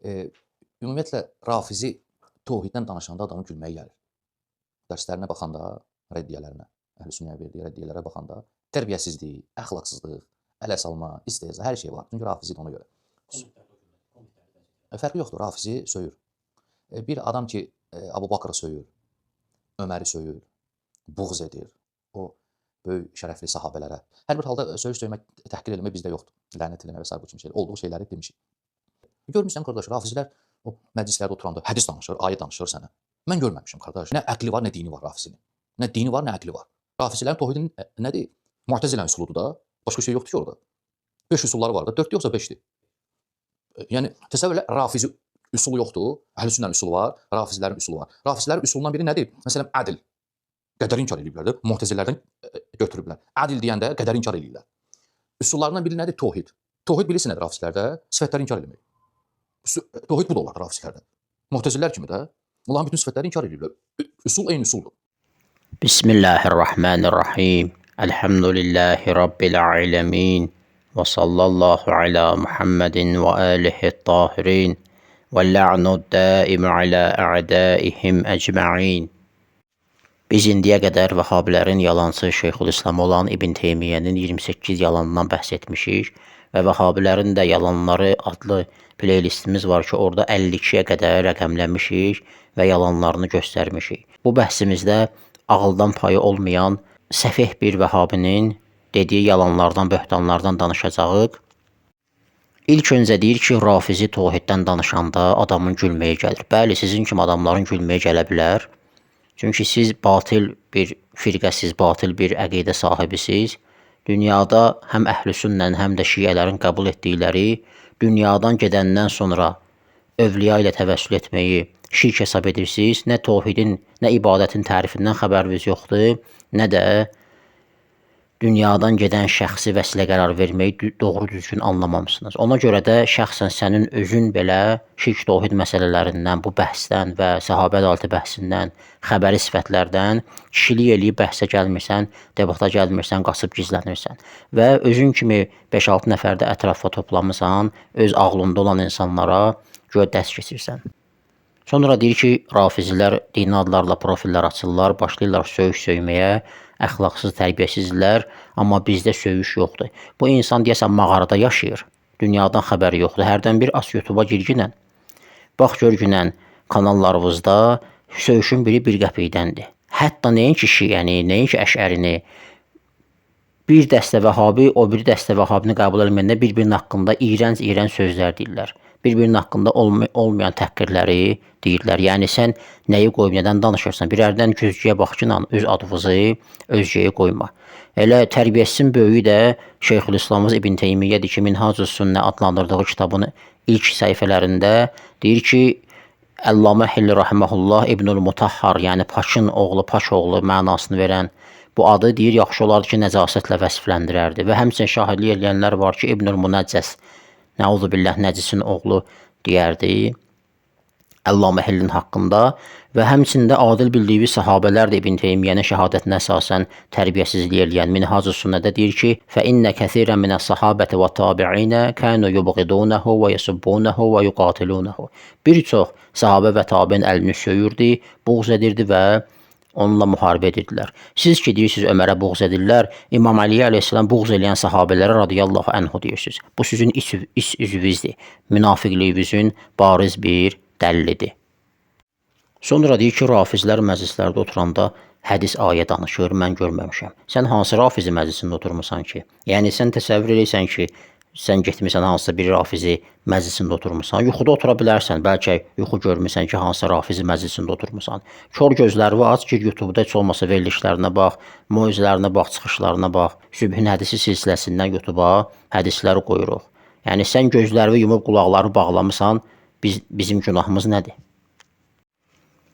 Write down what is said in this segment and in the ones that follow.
Ümumiyyətlə, Rafizi Tohiddən danışanda adamın gülməyi gəlir. Dərslərinə baxanda, rəddiyələrinə, Əhlüsünnəyə verdiyi rəddiyələrə baxanda tərbiyəsizlik, əxlaqsızlıq, ələ salma, istehza, hər şey var. Çünki Rafizi ona görə. Fərqi yoxdur, Rafizi söyür. Bir adam ki, Əbu Bakrı söyür, Öməri söyür, buğz edir, o böyük şərəfli sahabələrə. Hər bir halda söymək, təhqir eləmək bizdə yoxdur. Lənət eləmək və s. bu kimi şeylər. Olduğu şeyləri demişik. Görmüşsən, qardaş, Rafizilər o məclislərdə oturanda hədis danışır, ayə danışır sənə. Mən görməmişim, qardaş. Nə əqli var, nə dini var Rafizinin. Nə dini var, nə əqli var. Rafizilərin tohidin nədir? Mu'təzilənin üsuludur da. Başqa şey yoxdur ki orada. 5 üsulları var da, 4-dür yoxsa 5-dir. Yəni, təsəvvür elə, Rafizi üsulu yoxdur. Əhlüsünnənin üsulu var, Rafizilərin üsulu var. Rafizilərin üsulundan biri nədir? Məsələn, ədl. Qədəri inkar ediblər də, Mu'təzilərdən götürüblər. Ədl deyəndə qədəri inkar edirlər. Üsullarından biri nədir? Tohid. Tohid bilirsin nədir Rafizilərdə? Sifətləri inkar etmək. Tohid bu da olar Rafizilərdə. Mu'təzilər kimi də onların bütün sifətləri inkar edirlər. Üsul eyni üsuldur. Bismillahirrahmanirrahim. Elhamdülillahi Rabbil alemin. Və sallallahu ala Muhammedin və alihi tahirin. Və la'nud daimi ala a'daihim ecma'in. Biz indiyə qədər Vəhabilərin yalançı Şeyxülislam olan İbn Teymiyyənin 28 yalanından bəhs etmişik və Vəhabilərin də yalanları adlı playlistimiz var ki, orada 52-yə qədər rəqəmləmişik və yalanlarını göstərmişik. Bu bəhsimizdə ağıldan payı olmayan səfeh bir Vəhabinin dediyi yalanlardan, böhtanlardan danışacağıq. İlk öncə deyir ki, Rafizi Tohiddən danışanda adamın gülməyi gəlir. Bəli, sizin kimi adamların gülməyi gələ bilər. Çünki siz batil bir firqəsiz, batil bir əqidə sahibisiz. Dünyada həm əhlüsünnən, həm də şiələrin qəbul etdikləri dünyadan gedəndən sonra övliya ilə təvəssül etməyi şirk hesab edirsiniz. Nə tohidin, nə ibadətin tərifindən xəbəriniz yoxdur, nə də dünyadan gedən şəxsi vəsilə qərar verməyi doğru düzgün anlamamısınız. Ona görə də şəxsən sənin özün belə şirk tohid məsələlərindən, bu bəhsdən və səhabə ədalətı bəhsindən, xəbəri sifətlərdən kişilik eləyib bəhsə gəlmirsən, debata gəlmirsən, qaçıb gizlənirsən və özün kimi 5-6 nəfərdə ətrafa toplamısan, öz ağlında olan insanlara göyə dəst keçirsən. Sonra deyir ki, Rafizilər dini adlarla profillər açırlar, başlayırlar söyməyə, əxlaqsız, tərbiyəsizlər, amma bizdə söyüş yoxdur. Bu insan deyəsən mağarada yaşayır, dünyadan xəbəri yoxdur. Hərdən bir as YouTube'a girginən, bax görgünən kanallarımızda söyüşün biri 1 qəpiydəndir. Hətta nəinki şiəni, nəinki əşərini, bir dəstə Vəhabi, o bir dəstə Vəhabini qəbul etməyəndə bir-birinin haqqında iyrənc sözlər deyirlər. Bir-birinin haqqında olmayan təhqirləri deyirlər. Yəni, sən nəyi qoyub, nədən danışırsan? Bir ərdən gözcüyə baxqınla öz adınızı özgəyə qoyma. Elə tərbiyəsinin böyüyü də Şeyxülislamımız İbn Teymiyyədir ki, Minhacus Sünnə adlandırdığı kitabın ilk səhifələrində deyir ki, Əllamə Hilli Rahiməhullah İbnül Mutahhar, yəni Paşın oğlu, Paş oğlu mənasını verən bu adı deyir, yaxşı olardı ki, nəcasətlə vəsifləndirərdi. Və həmçinin şahidlik edənlər var ki, İbnül Munəccəs, Nəuzu billah, Nəcisin oğlu deyərdi Əllamə Hillin haqqında və həmçində adil bildiyi sahabələr də İbn Teymiyyənin şəhadətinə əsasən tərbiyəsizlik eləyən Minhacus Sünnədə deyir ki, فَإِنَّ كَثِيرًا مِنَ الصَّحَابَةِ وَالتَّابِعِينَ كَانُوا يُبْغِضُونَهُ وَيَسُبُّونَهُ وَيُقَاتِلُونَهُ. Bir çox sahabə və tabiin əlini söyürdü, buğz edirdi və onunla müharibə edirdilər. Siz ki, deyirsiniz Ömərə buğz edirlər, İmam Əliyə əleyhissalam buğz eləyən sahabələrə radiyallahu anhu deyirsiniz. Bu sizin iç üzvünüzdür. Münafiqliyinizin bariz bir dəlilidir. Sonra deyir ki, Rafizlər məclislərdə oturanda hədis ayə danışır, mən görməmişəm. Sən hansı Rafizi məclisində oturmusan ki? Yəni, sən təsəvvür edirsən ki, sən getmirsən hansısa bir Rafizi məclisində oturmusan. Yuxuda otura bilərsən, bəlkə yuxu görmürsən ki, hansısa Rafizi məclisində oturmusan. Kör gözləri aç, gir YouTube'da heç olmasa verilişlərinə bax, moizələrinə bax, çıxışlarına bax. Sübhün hədisi silsiləsindən YouTube'a hədisləri qoyuruq. Yəni, sən gözlərini yumub qulaqları bağlamısan, bizim günahımız nədir?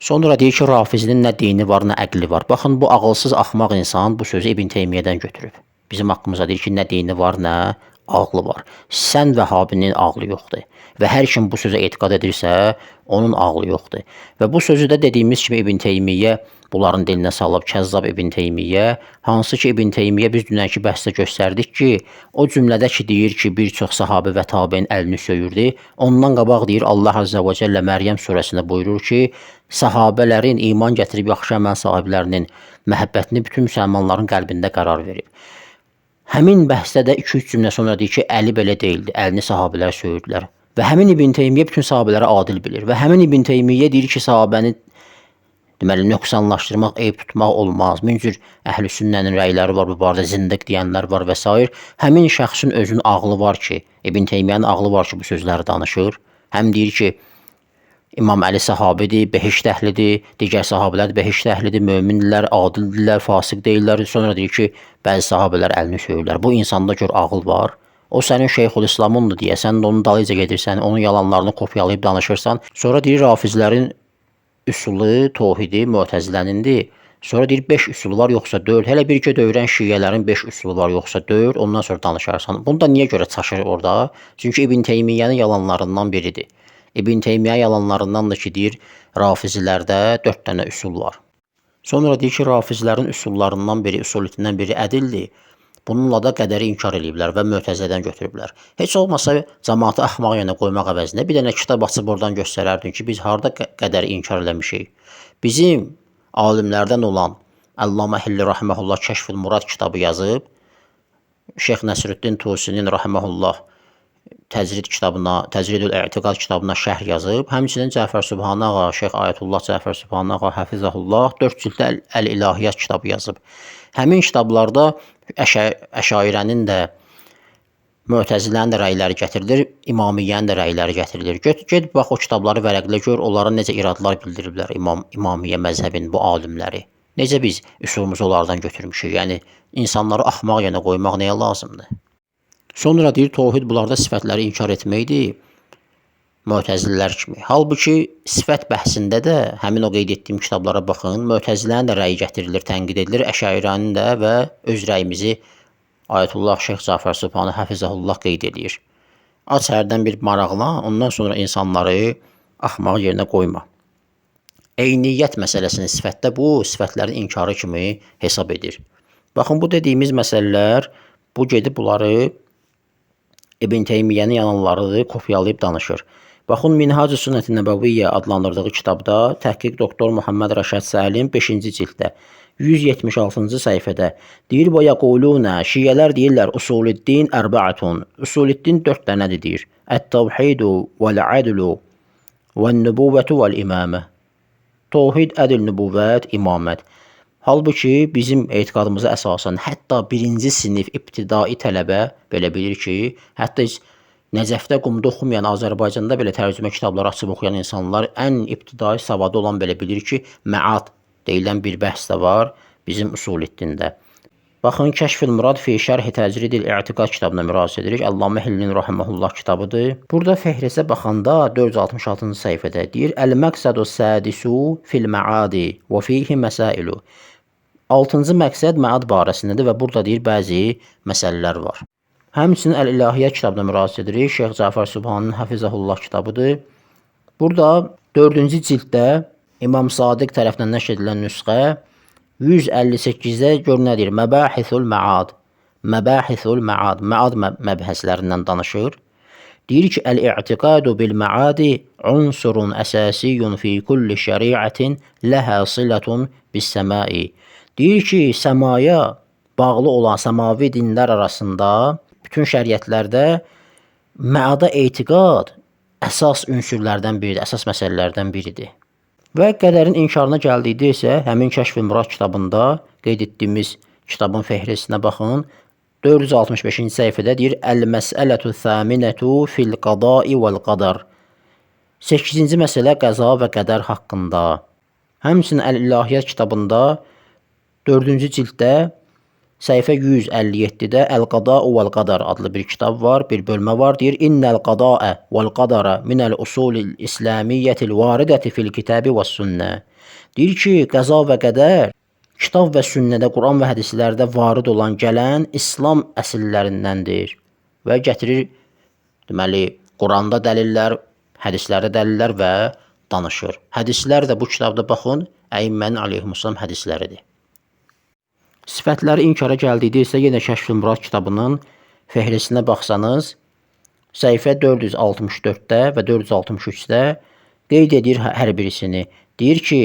Sonra deyir ki, Rafizinin nə dini var, nə əqli var. Baxın, bu ağılsız, axmaq insan bu sözü İbn Teymiyyədən götürüb. Bizim haqqımıza deyir ki, nə dini var, nə ağlı var. Sən Vəhabinin ağlı yoxdur. Və hər kim bu sözə etiqad edirsə, onun ağlı yoxdur. Və bu sözü də dediyimiz kimi İbn Teymiyyə bunların dilinə salıb, Kəzzab İbn Teymiyyə, hansı ki İbn Teymiyyə biz dünənki bəhsdə göstərdik ki, o cümlədə ki deyir ki, bir çox sahabə və tabein əlini söyürdü. Ondan qabaq deyir Allah Azza və Cəllə Məryəm surəsində buyurur ki, sahabələrin iman gətirib yaxşı əməl sahiblərinin məhəbbətini bütün müsəlmanların qəlbində qərar verib. Həmin bəhsdə də 2-3 cümlə sonra deyir ki, Əli belə deyildi, əlini sahabələr söyürdülər. Və həmin İbn Teymiyyə bütün sahabələri adil bilir. Və həmin İbn Teymiyyə deyir ki, sahabəni deməli nöqsanlaşdırmaq, eyib tutmaq olmaz. Min cür əhl-i sünnənin rəyləri var, bu barədə zindiq deyənlər var və s. Həmin şəxsin özünün ağlı var ki, İbn Teymiyyənin ağlı var ki, bu sözləri danışır. Həm deyir ki, İmam Əli sahabidir, behişt əhlidir, digər sahabələr behişt əhlidir, mömindirlər, adildirlər, fasıq deyirlər. Sonra deyir ki, bəzi sahabələr əlini söyürlər. Bu insanda gör ağıl var. O sənin Şeyxülislamındır deyə, sən də onun dalıyca gedirsən, onun yalanlarını kopyalayıb danışırsan. Sonra deyir rafizlərin üsulu, tohidi, Mu'təzilənindir. Sonra deyir 5 üsulu var yoxsa 4. Hələ bir ki dövrən şiələrin 5 üsulu var yoxsa 4. Ondan sonra danışarsan. Bunu da niyə görə çaşır orada? Çünki İbn Teymiyyənin yalanlarından biridir. İbn Teymiyyə yalanlarındandır ki, deyir rafizilərdə 4 dənə üsul var. Sonra deyir ki, rafizlərin üsullarından biri, usuliyyətindən biri ədildir. Bununla da qədəri inkar ediblər və Mu'təzilədən götürüblər. Heç olmasa cəmaatı axmaq yerinə qoymaq əvəzində bir dənə kitab açıb oradan göstərərdin ki, biz harda qədəri inkar eləmişik. Bizim alimlərdən olan Əllamə Hilli rahmehullah Kəşfül Murad kitabı yazıb, Şeyx Nəsirüddin Tusinin rahmehullah Təcrid kitabına, Təcridül Ə'tiqad kitabına şərh yazıb. Həmçinin Cəfər Sübhani ağa, Şeyx Ayətullah Cəfər Sübhani ağa Həfizəhullah 4 cilddə Əl-İlahiyyat kitabı yazıb. Həmin kitablarda Əşairənin də, Mu'təzilənin də rəyləri gətirilir, İmamiyyənin də rəyləri gətirilir. Get bax o kitabları vərəqlə gör, onlara necə iradlar bildiriblər İmamiyyə məzhəbinin bu alimləri. Necə biz üsulumuzu onlardan götürmüşük. Yəni insanları axmaq yerinə qoymaq nəyə lazımdır? Sonra deyir tövhid bunlarda sifətləri inkar etməkdir. Mu'təzililər kimi. Halbuki sifət bəhsində də həmin o qeyd etdiyim kitablara baxın, Mu'təzilənin də rəyi gətirilir, tənqid edilir, Əşairənin də və öz rəyimizi Ayətullah Şeyx Cəfər Sübhani Həfizəhullah qeyd edir. Aç hərdən bir maraqla, ondan sonra insanları axmaq yerinə qoyma. Eyniyyət məsələsini sifətdə bu, sifətlərin inkarı kimi hesab edir. Baxın, bu dediyimiz məsələlər, bu gedib bunları İbn Teymiyyənin yalanlarını kopyalayıb danışır. Baxın, Minhacı Sünnət-i Nəbəviyyə adlandırdığı kitabda təhqiq doktor Muhammed Rəşad Səlim 5-ci cilddə 176-cı səhifədə deyir: "Və yəquluna, şiələr deyirlər, usuliddin ərbə'atun. Usuliddin 4 dənədir deyir. Ət-təvhidu vəl-ədlu vən-nübuvvətu vəl-imamə." Təvhid, ədl, nübuvvət, imamət. Halbuki bizim etiqadımıza əsasən hətta 1-ci sinif ibtidai tələbə belə bilir ki, hətta Nəcəfdə qumda oxumayan, Azərbaycanda belə tərcümə kitabları açıb oxuyan insanlar ən ibtidai savadı olan belə bilir ki, məad deyilən bir bəhs də var bizim usuliddində. Baxın, Kəşfül Murad fi Şərh Təcridil Ə'tiqad kitabına müraciət edirik. Əllamə Hillin rahmehullah kitabıdır. Burada fəhrisə baxanda 466-cı səhifədə deyir: "Əl-məqsədu sədisu fil məadi və fihi məsailu." 6-cı məqsəd məad barəsindədir və burada deyir bəzi məsələlər var. Həmçinin Əl-İlahiyyat kitabına müraciət edirik. Şeyx Cəfər Sübhaninin Həfizəhullah kitabıdır. Burada 4-cü cilddə İmam Sadiq tərəfindən nəşr edilən nüsxə 158-də gör nədir? Məbahithul məad. Məbahithul məad. Məad məbhəslərindən danışır. Deyir ki, "Əl-i'tiqadu bil məadi unsurun əsasiyyun fi kulli şəri'atin ləhə silatun bis-səmai." Deyir ki, səmaya bağlı olan səmavi dinlər arasında bütün şəriətlərdə məada etiqad əsas ünsürlərdən biridir, əsas məsələlərdən biridir. Və qədərin inkarına gəldikdə isə həmin Kəşf-i Murad kitabında qeyd etdiyimiz kitabın fəhrisinə baxın. 465-ci səhifədə deyir: "Əl-məsələtu thəminətu fil qadai vəl qadar." 8-ci məsələ qəza və qədər haqqında. Həmçinin Əl-İlahiyyat kitabında 4-cü cilddə səhifə 157-də Əl-Qada'u vəl-Qadar adlı bir kitab var, bir bölmə var. Deyir: "İnnəl qada'a vəl-qadara minəl usulil İslamiyyətil varidəti fil kitabi vəs-sünnə." Deyir ki, qəza və qədər kitab və sünnədə, Quran və hədislərdə varid olan gələn İslam əsillərindəndir. və gətirir deməli Quranda dəlillər, hədislərdə dəlillər və danışır. Hədislər də bu kitabda baxın, Əimmənin əleyhissalam hədisləridir. Sifətləri inkara gəldikdə isə yenə Kəşfül Murad kitabının fehrisinə baxsanız, səhifə 464-də və 463-də qeyd edir hər birisini. Deyir ki,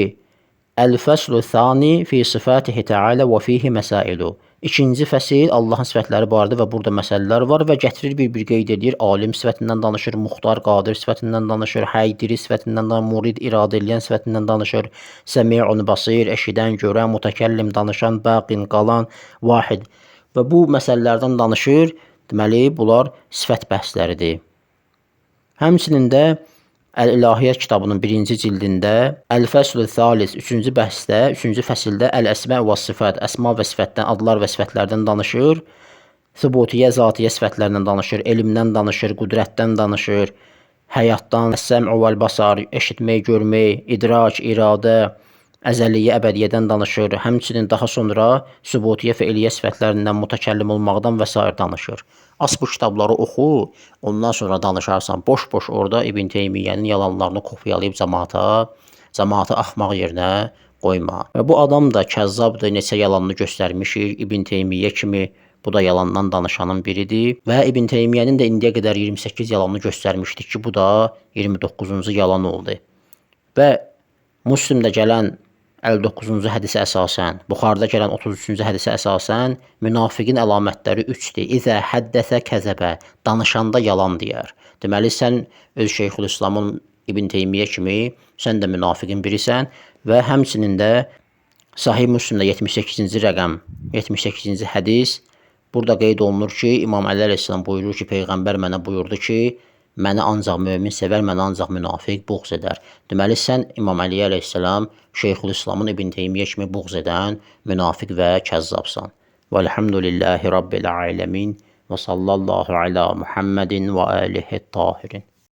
Əl-Fəslu Thani fi sifatihi Teala və fihi məsailu. İkinci fəsil Allahın sifətləri barədə və burada məsələlər var və gətirir bir-bir qeyd edir. Alim sifətindən danışır, Muxtar, Qadir sifətindən danışır, Həy, diri sifətindən danışır, Murid, iradə eləyən sifətindən danışır, Səmi'un, Basir, eşidən, görən, mütəkəllim, danışan, Baqin, qalan, Vahid və bu məsələlərdən danışır. Deməli, bunlar sifət bəhsləridir. Həmçinin də Əl-İlahiyyət kitabının 1-ci cildində Əl-Fəslü Thalis 3-cü bəhsdə, 3-cü fəsildə Əl-Əsmə və Sifət, əsma və sifətdən, adlar və sifətlərdən danışır. Sübutiyyə, zatiyyə sifətlərindən danışır, elmdən danışır, qüdrətdən danışır, həyatdan, əs-səm'u vəl-basar, eşitmək, görmək, idrak, iradə, əzəliyyə, əbədiyyədən danışır. Həmçinin daha sonra sübutiyyə, feiliyyə sifətlərindən, mütəkəllim olmaqdan və s. danışır. Az bu kitabları oxu, ondan sonra danışarsan. Boş-boş orada İbn Teymiyyənin yalanlarını kopyalayıb cəmaatı axmaq yerinə qoyma. Və bu adam da kəzzabdır, neçə yalanını göstərmişik. İbn Teymiyyə kimi bu da yalandan danışanın biridir. Və İbn Teymiyyənin də indiyə qədər 28 yalanını göstərmişdik ki, bu da 29-cu yalan oldu. Və Müslimdə gələn 59-cu hədisə əsasən, Buxarıda gələn 33-cü hədisə əsasən münafiqin əlamətləri 3-dür. İzə həddəsə kəzəbə, danışanda yalan deyər. Deməli, sən öz Şeyxülislamın İbn Teymiyyə kimi sən də münafiqin birisən və həmçinin də Sahih Müslimdə 78-ci rəqəm, 78-ci hədis burada qeyd olunur ki, İmam Əli əleyhissalam buyurur ki, Peyğəmbər mənə buyurdu ki, məni ancaq mömin sevər, məni ancaq münafiq buğz edər. Deməli, sən İmam Əli əleyhissalam Şeyxülislamın İbn Teymiyyə kimi buğz edən münafiq və kəzzabsan. Vəlhamdülillahi Rabbil aləmin və sallallahu alə Muhammedin və alihi tahirin.